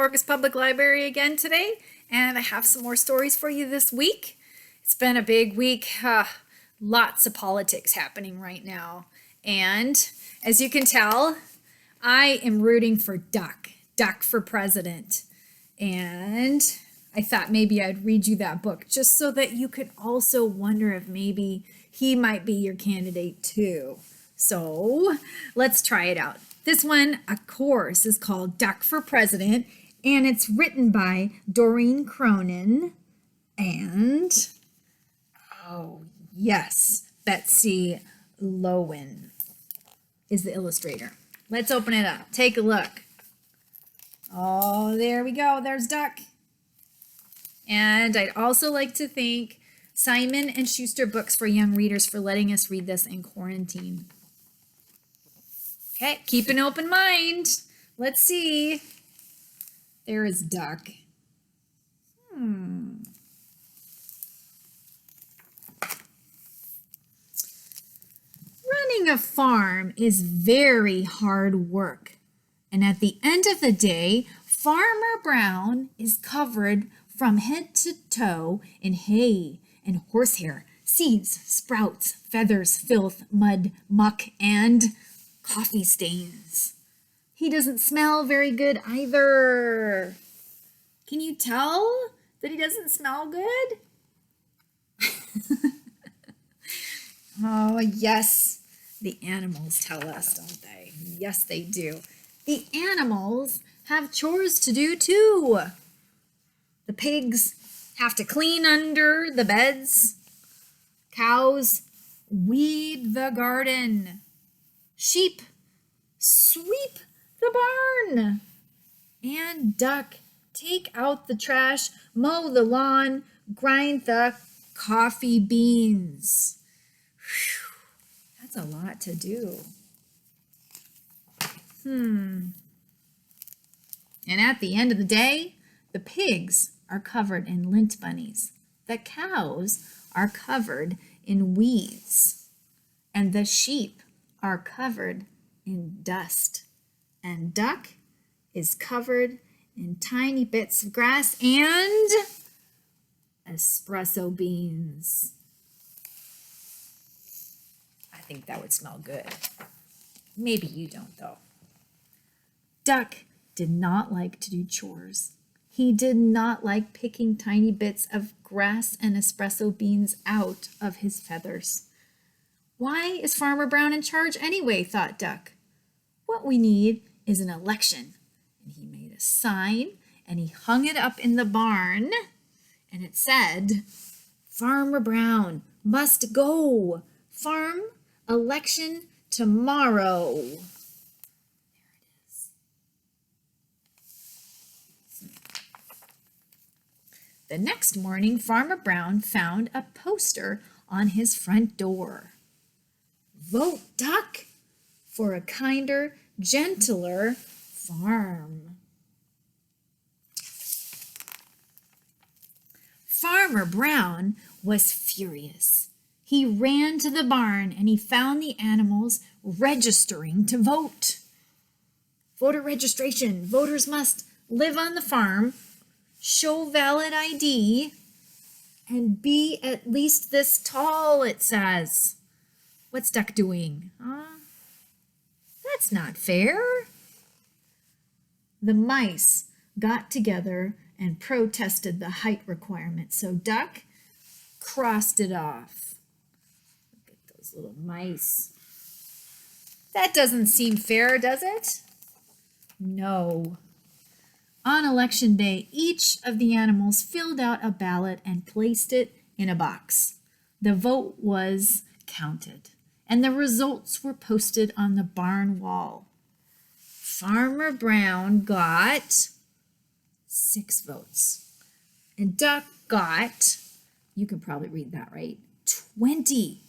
Orcas Public Library again today, and I have some more stories for you this week. It's been a big week, lots of politics happening right now, and as you can tell, I am rooting for Duck for president, and I thought maybe I'd read you that book just so that you could also wonder if maybe he might be your candidate too. So let's try it out. This one, of course, is called Duck for President, and it's written by Doreen Cronin and, oh yes, Betsy Lewin is the illustrator. Let's open it up. Take a look. Oh, there we go. There's Duck. And I'd also like to thank Simon and Schuster Books for Young Readers for letting us read this in quarantine. Okay, keep an open mind. Let's see. There is Duck. Running a farm is very hard work. And at the end of the day, Farmer Brown is covered from head to toe in hay and horsehair, seeds, sprouts, feathers, filth, mud, muck, and coffee stains. He doesn't smell very good either. Can you tell that he doesn't smell good? Oh, yes. The animals tell us, don't they? Yes, they do. The animals have chores to do too. The pigs have to clean under the beds. Cows weed the garden. Sheep sweep the barn. And Duck take out the trash, mow the lawn, grind the coffee beans. Whew, that's a lot to do. And at the end of the day, the pigs are covered in lint bunnies. The cows are covered in weeds. And the sheep are covered in dust. And Duck is covered in tiny bits of grass and espresso beans. I think that would smell good. Maybe you don't, though. Duck did not like to do chores. He did not like picking tiny bits of grass and espresso beans out of his feathers. Why is Farmer Brown in charge anyway, thought Duck. What we need is an election. And he made a sign and he hung it up in the barn. And it said, Farmer Brown must go. Farm election tomorrow. There it is. The next morning, Farmer Brown found a poster on his front door. Vote Duck for a kinder, gentler farm. Farmer Brown was furious. He ran to the barn and he found the animals registering to vote. Voter registration. Voters must live on the farm, show valid ID, and be at least this tall, it says. What's Duck doing? That's not fair. The mice got together and protested the height requirement, so Duck crossed it off. Look at those little mice. That doesn't seem fair, does it? No. On election day, each of the animals filled out a ballot and placed it in a box. The vote was counted, and the results were posted on the barn wall. Farmer Brown got 6 votes, and Duck got, you can probably read that right, 20.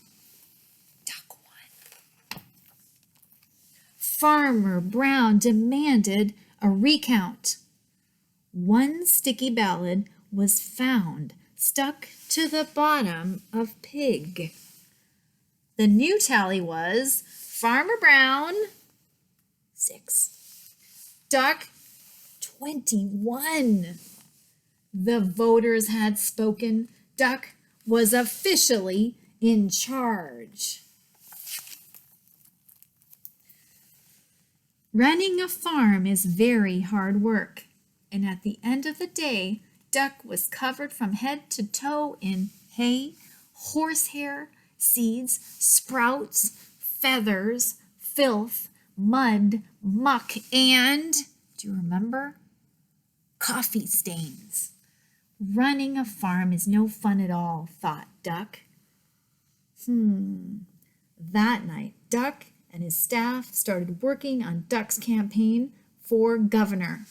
Duck won. Farmer Brown demanded a recount. One sticky ballot was found stuck to the bottom of Pig. The new tally was Farmer Brown, 6. Duck, 20. 21. The voters had spoken. Duck was officially in charge. Running a farm is very hard work, and at the end of the day, Duck was covered from head to toe in hay, horsehair, seeds, sprouts, feathers, filth, mud, muck, and, do you remember? Coffee stains. Running a farm is no fun at all, thought Duck. That night, Duck and his staff started working on Duck's campaign for governor.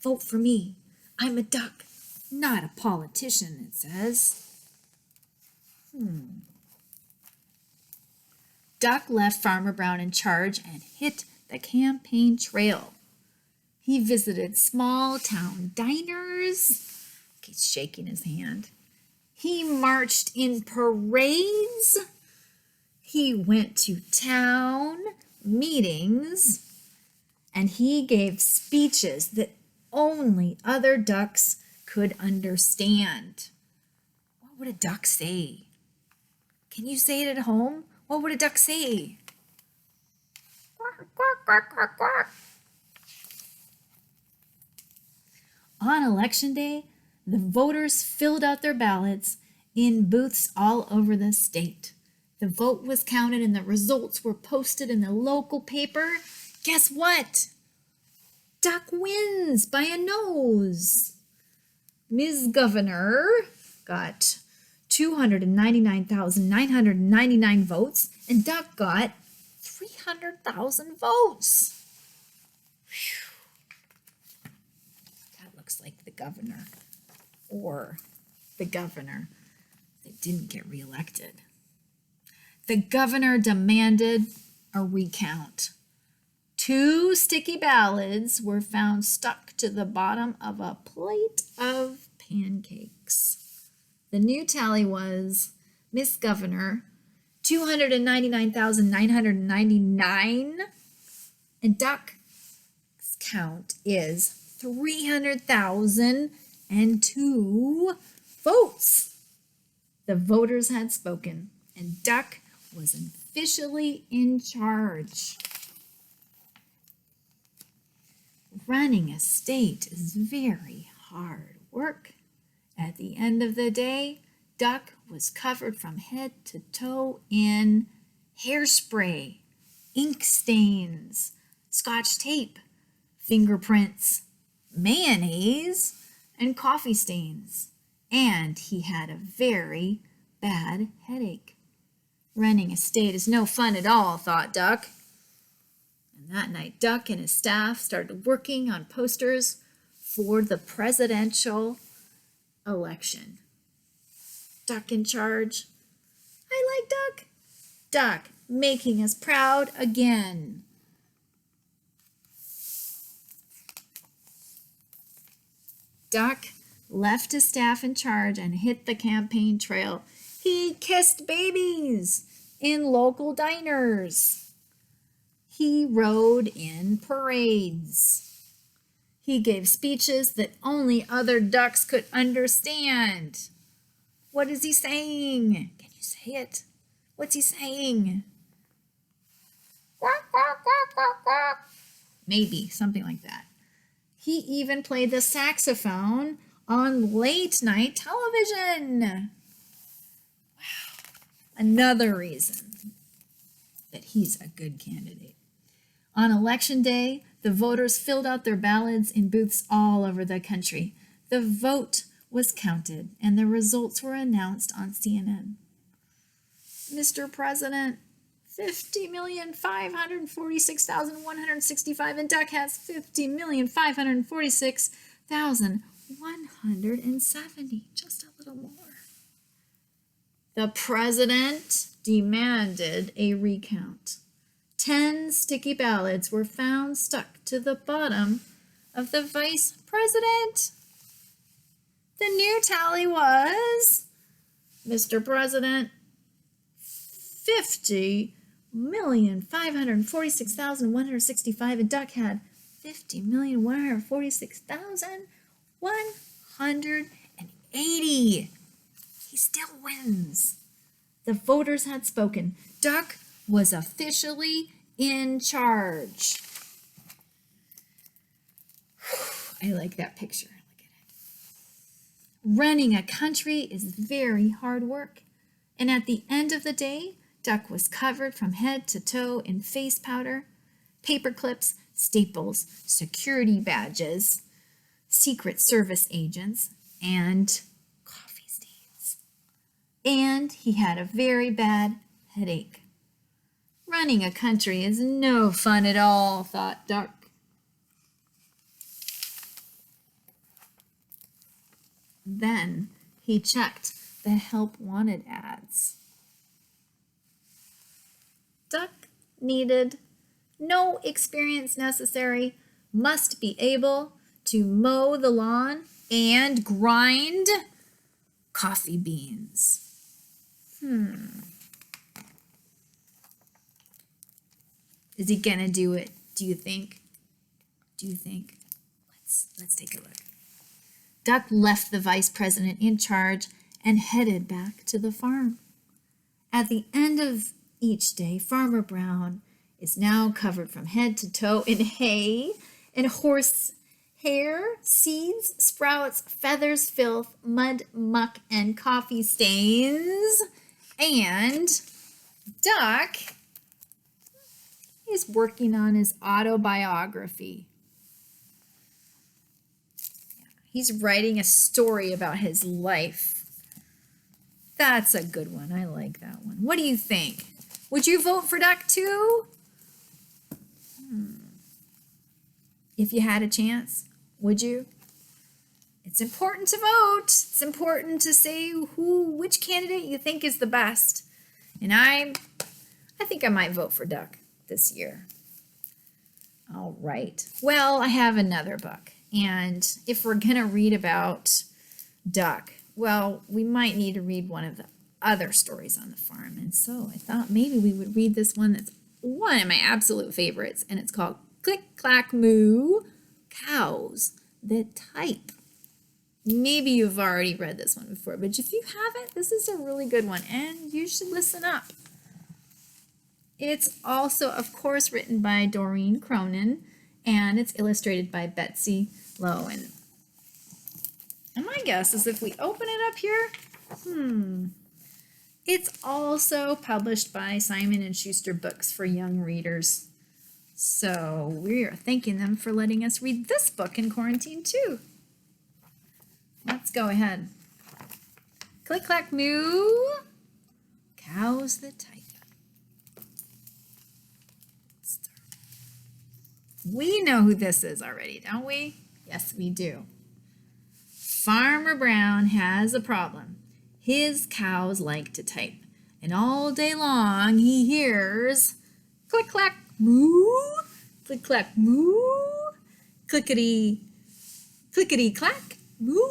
Vote for me. I'm a duck, not a politician, it says. Duck left Farmer Brown in charge and hit the campaign trail. He visited small town diners. He's shaking his hand. He marched in parades. He went to town meetings. And he gave speeches that only other ducks could understand. What would a duck say? Can you say it at home? What would a duck say? Quack, quack, quack, quack, quack. On election day, the voters filled out their ballots in booths all over the state. The vote was counted and the results were posted in the local paper. Guess what? Duck wins by a nose. Ms. Governor got 299,999 votes, and Duck got 300,000 votes. Whew. That looks like the governor, or the governor that didn't get reelected. The governor demanded a recount. 2 sticky ballots were found stuck to the bottom of a plate of pancakes. The new tally was, Miss Governor, 299,999, and Duck's count is 300,002 votes. The voters had spoken, and Duck was officially in charge. Running a state is very hard work. At the end of the day, Duck was covered from head to toe in hairspray, ink stains, Scotch tape, fingerprints, mayonnaise, and coffee stains. And he had a very bad headache. Running a state is no fun at all, thought Duck. And that night, Duck and his staff started working on posters for the presidential election. Duck in charge. I like Duck. Duck making us proud again. Duck left his staff in charge and hit the campaign trail. He kissed babies in local diners. He rode in parades. He gave speeches that only other ducks could understand. What is he saying? Can you say it? What's he saying? Quack, quack, quack, quack, quack. Maybe, something like that. He even played the saxophone on late night television. Wow. Another reason that he's a good candidate. On election day, the voters filled out their ballots in booths all over the country. The vote was counted and the results were announced on CNN. Mr. President, 50,546,165 and Duck has 50,546,170, just a little more. The president demanded a recount. 10 sticky ballots were found stuck to the bottom of the vice president. The new tally was, Mr. President, 50,546,165, and Duck had 50,146,180. He still wins. The voters had spoken. Duck was officially in charge. I like that picture. Look at it. Running a country is very hard work. And at the end of the day, Duck was covered from head to toe in face powder, paper clips, staples, security badges, Secret Service agents, and coffee stains. And he had a very bad headache. Running a country is no fun at all, thought Duck. Then he checked the help wanted ads. Duck needed no experience necessary, must be able to mow the lawn and grind coffee beans. Is he gonna do it? Do you think? Let's take a look. Duck left the vice president in charge and headed back to the farm. At the end of each day, Farmer Brown is now covered from head to toe in hay and horse hair, seeds, sprouts, feathers, filth, mud, muck, and coffee stains. And Duck is working on his autobiography. He's writing a story about his life. That's a good one. I like that one. What do you think? Would you vote for Duck too? If you had a chance, would you? It's important to vote. It's important to say which candidate you think is the best. And I think I might vote for Duck this year. All right. Well, I have another book. And if we're going to read about Duck, well, we might need to read one of the other stories on the farm. And so I thought maybe we would read this one that's one of my absolute favorites. And it's called Click, Clack, Moo, Cows That Type. Maybe you've already read this one before, but if you haven't, this is a really good one. And you should listen up. It's also, of course, written by Doreen Cronin. And it's illustrated by Betsy Lewin. And my guess is if we open it up here, it's also published by Simon Schuster Books for young readers. So we are thanking them for letting us read this book in quarantine too. Let's go ahead. Click, clack, moo. Cows that type. We know who this is already, don't we? Yes, we do. Farmer Brown has a problem. His cows like to type, and all day long he hears click, clack, moo, click, clack, moo, clickety, clickety, clack, moo.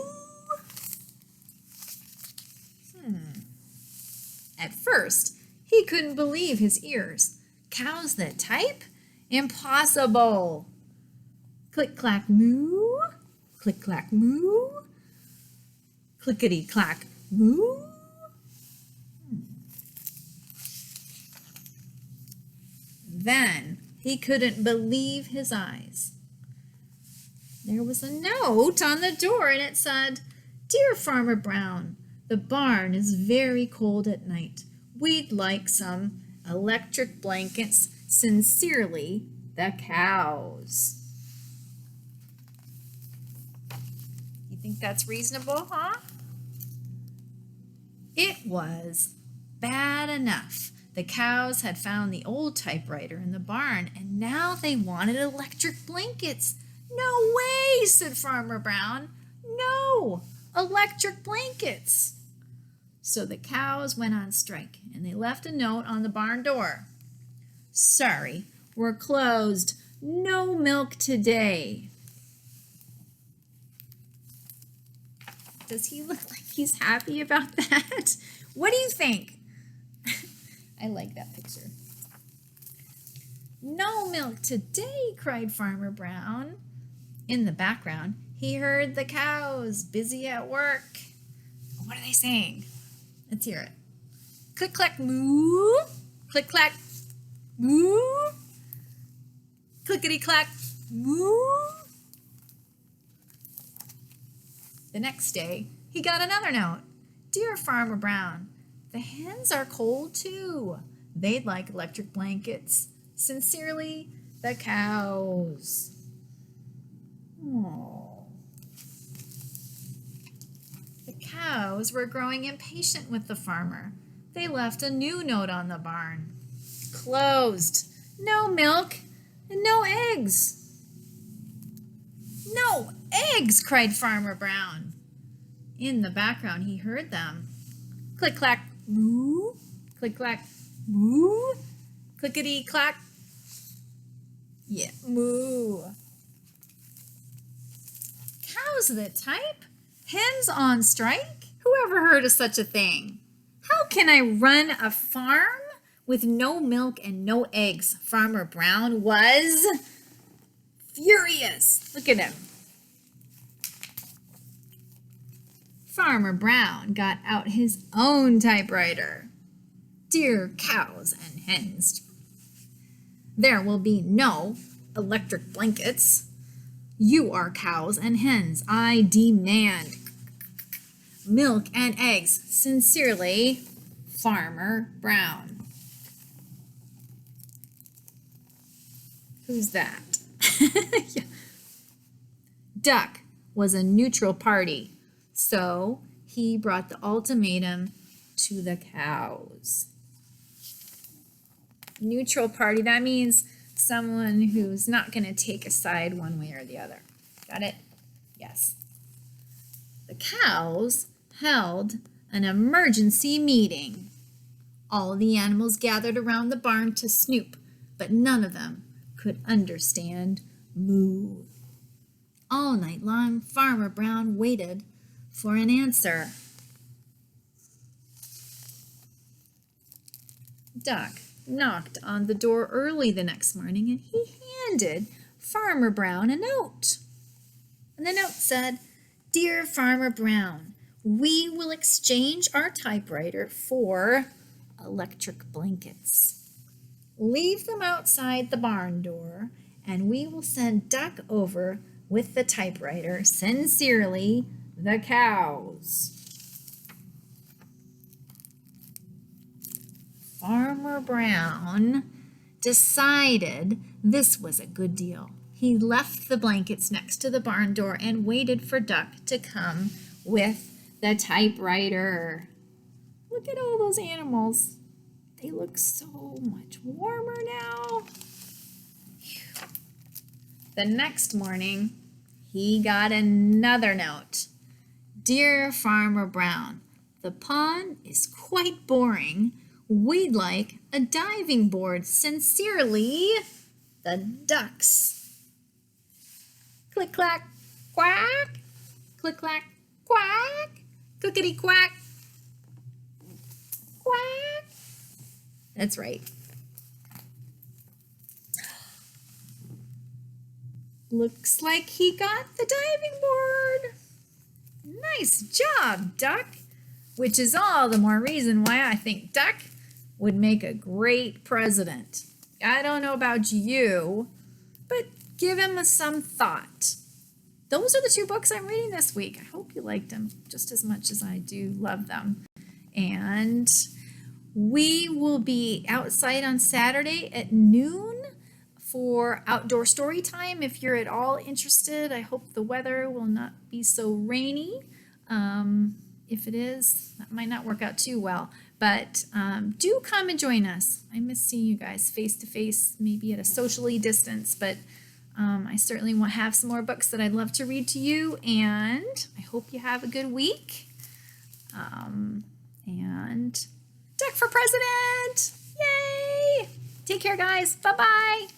At first, he couldn't believe his ears. Cows that type? Impossible. Click, clack, moo. Click, clack, moo. Clickety, clack, moo. Then he couldn't believe his eyes. There was a note on the door and it said, "Dear Farmer Brown, the barn is very cold at night. We'd like some electric blankets. Sincerely, the cows." You think that's reasonable, huh? It was bad enough. The cows had found the old typewriter in the barn, and now they wanted electric blankets. "No way," said Farmer Brown. "No, electric blankets." So the cows went on strike, and they left a note on the barn door. "Sorry, we're closed. No milk today." Does he look like he's happy about that? What do you think? I like that picture. No No milk today, cried Farmer Brown. In the background, he heard the cows busy at work. What are they saying? Let's hear it. Click, clack, moo. Click, clack, moo. Clickety, clack, moo. The next day, he got another note. Dear Farmer Brown, the hens are cold too. They'd like electric blankets. Sincerely, the cows. Oh. The cows were growing impatient with the farmer. They left a new note on the barn. Closed. No milk and no eggs. No eggs, cried Farmer Brown. In the background, he heard them. Click, clack, moo. Click, clack, moo. Clickety, clack. Yeah, moo. Cows of the type? Hens on strike? Who ever heard of such a thing? How can I run a farm with no milk and no eggs? Farmer Brown was furious. Look at him. Farmer Brown got out his own typewriter. Dear cows and hens, there will be no electric blankets. You are cows and hens. I demand milk and eggs. Sincerely, Farmer Brown. Who's that? Yeah. Duck was a neutral party, so he brought the ultimatum to the cows. Neutral party, that means someone who's not going to take a side one way or the other. Got it? Yes. The cows held an emergency meeting. All the animals gathered around the barn to snoop, but none of them could understand moo. All night long, Farmer Brown waited for an answer. Duck knocked on the door early the next morning, and he handed Farmer Brown a note. And the note said, Dear Farmer Brown, we will exchange our typewriter for electric blankets. Leave them outside the barn door, and we will send Duck over with the typewriter. Sincerely, the cows. Farmer Brown decided this was a good deal. He left the blankets next to the barn door and waited for Duck to come with the typewriter. Look at all those animals. They look so much warmer now. Whew. The next morning, he got another note. Dear Farmer Brown, the pond is quite boring. We'd like a diving board. Sincerely, the ducks. Click, clack, quack. Click, clack, quack. Clickety, quack. Quack. That's right. Looks like he got the diving board. Nice job, Duck. Which is all the more reason why I think Duck would make a great president. I don't know about you, but give him some thought. Those are the two books I'm reading this week. I hope you liked them just as much as I do love them. And we will be outside on Saturday at noon for outdoor story time. If you're at all interested, I hope the weather will not be so rainy. If it is, that might not work out too well. But do come and join us. I miss seeing you guys face to face, maybe at a socially distance, but I certainly want to have some more books that I'd love to read to you, and I hope you have a good week. And Duck for President! Yay! Take care, guys. Bye-bye.